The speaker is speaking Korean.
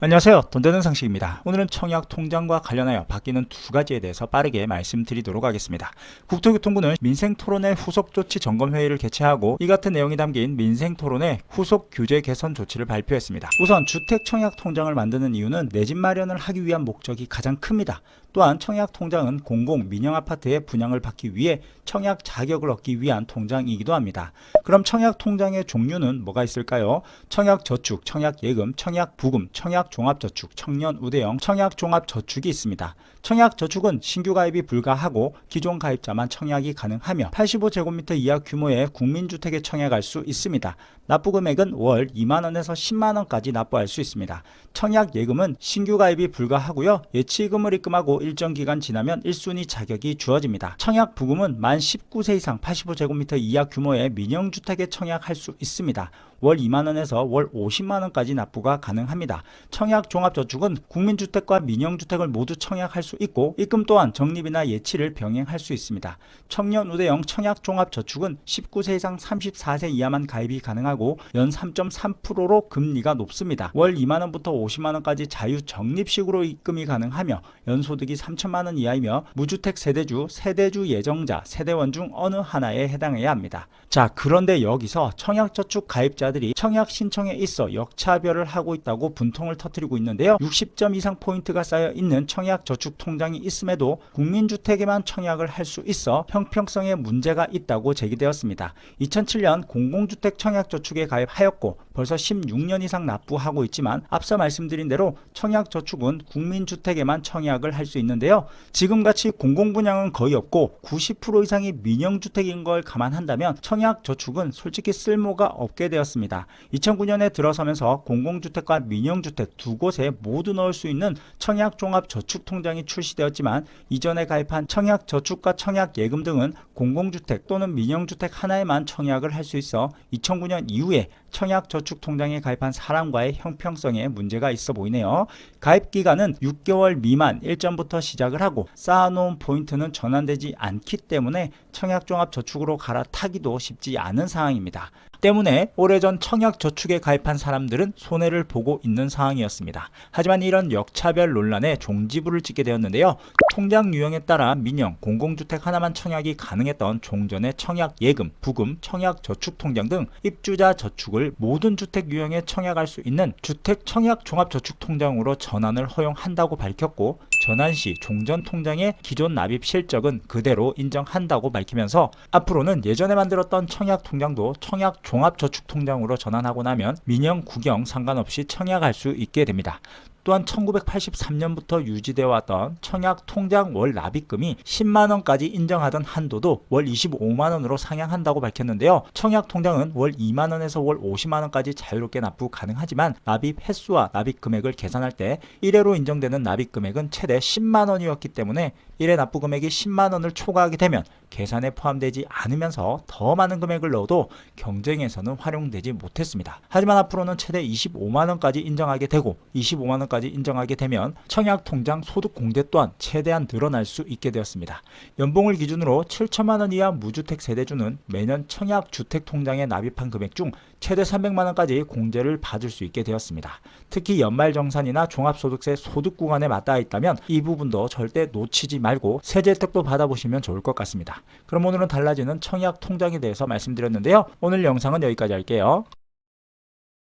안녕하세요. 돈 되는 상식입니다. 오늘은 청약 통장과 관련하여 바뀌는 두 가지에 대해서 빠르게 말씀드리도록 하겠습니다. 국토교통부는 민생토론회 후속조치 점검회의를 개최하고 이 같은 내용이 담긴 민생토론회 후속 규제 개선 조치를 발표했습니다. 우선 주택 청약 통장을 만드는 이유는 내 집 마련을 하기 위한 목적이 가장 큽니다. 또한 청약 통장은 공공, 민영 아파트의 분양을 받기 위해 청약 자격을 얻기 위한 통장이기도 합니다. 그럼 청약 통장의 종류는 뭐가 있을까요? 청약 저축, 청약 예금, 청약 부금, 청약 종합저축, 청년 우대형, 청약 종합저축이 있습니다. 청약 저축은 신규 가입이 불가하고 기존 가입자만 청약이 가능하며 85제곱미터 이하 규모의 국민주택에 청약할 수 있습니다. 납부 금액은 월 2만원에서 10만원까지 납부할 수 있습니다. 청약 예금은 신규 가입이 불가하고요. 예치금을 입금하고 일정 기간 지나면 1순위 자격이 주어집니다. 청약 부금은 만 19세 이상 85제곱미터 이하 규모의 민영주택에 청약할 수 있습니다. 월 2만원에서 월 50만원까지 납부가 가능합니다. 청약 종합저축은 국민주택과 민영주택을 모두 청약할 수 있고 입금 또한 적립이나 예치를 병행할 수 있습니다. 청년 우대형 청약 종합저축은 19세 이상 34세 이하만 가입이 가능하고 연 3.3%로 금리가 높습니다. 월 2만원부터 50만원까지 자유 적립식으로 입금이 가능하며 연소득이 3천만원 이하이며 무주택 세대주, 세대주 예정자, 세대원 중 어느 하나에 해당해야 합니다. 자, 그런데 여기서 청약저축 가입자들이 청약 신청에 있어 역차별을 하고 있다고 분통을 터뜨리고 있는데요. 60점 이상 포인트가 쌓여 있는 청약저축 통장이 있음에도 국민주택에만 청약을 할 수 있어 형평성에 문제가 있다고 제기되었습니다. 2007년 공공주택 청약저축에 가입하였고 벌써 16년 이상 납부하고 있지만 앞서 말씀드린 대로 청약저축은 국민주택에만 청약을 할 수 있는데요. 지금같이 공공분양은 거의 없고 90% 이상이 민영주택인 걸 감안한다면 청약저축은 솔직히 쓸모가 없게 되었습니다. 2009년에 들어서면서 공공주택과 민영주택 두 곳에 모두 넣을 수 있는 청약종합저축통장이 출시되었지만 이전에 가입한 청약저축과 청약예금 등은 공공주택 또는 민영주택 하나에만 청약을 할 수 있어 2009년 이후에 청약저축통장에 가입한 사람과의 형평성에 문제가 있어 보이네요. 가입기간은 6개월 미만 1점부터 시작을 하고 쌓아놓은 포인트는 전환되지 않기 때문에 청약종합저축으로 갈아타기도 쉽지 않은 상황입니다. 때문에 오래전 청약저축에 가입한 사람들은 손해를 보고 있는 상황이었습니다. 하지만 이런 역차별 논란에 종지부를 찍게 되었는데요. 통장 유형에 따라 민영, 공공주택 하나만 청약이 가능했던 종전의 청약예금, 부금, 청약저축통장 등 입주자 저축을 모든 주택 유형에 청약할 수 있는 주택청약종합저축통장으로 전환을 허용한다고 밝혔고 전환 시 종전통장의 기존 납입 실적은 그대로 인정한다고 밝히면서 앞으로는 예전에 만들었던 청약통장도 청약종합저축통장으로 전환하고 나면 민영, 국영 상관없이 청약할 수 있게 됩니다. 또한 1983년부터 유지되어 왔던 청약통장 월 납입금이 10만원까지 인정하던 한도도 월 25만원으로 상향한다고 밝혔는데요. 청약통장은 월 2만원에서 월 50만원까지 자유롭게 납부 가능하지만 납입 횟수와 납입금액을 계산할 때 1회로 인정되는 납입금액은 최대 10만원이었기 때문에 1회 납부금액이 10만원을 초과하게 되면 계산에 포함되지 않으면서 더 많은 금액을 넣어도 경쟁에서는 활용되지 못했습니다. 하지만 앞으로는 최대 25만원까지 인정하게 되고 25만원까지 인정하게 되면 청약통장 소득 공제 또한 최대한 늘어날 수 있게 되었습니다. 연봉을 기준으로 7천만원 이하 무주택 세대주는 매년 청약주택통장에 납입한 금액 중 최대 300만원까지 공제를 받을 수 있게 되었습니다. 특히 연말정산이나 종합소득세 소득 구간에 맞닿아 있다면 이 부분도 절대 놓치지 말고 세제 혜택도 받아보시면 좋을 것 같습니다. 그럼 오늘은 달라지는 청약통장에 대해서 말씀드렸는데요. 오늘 영상은 여기까지 할게요.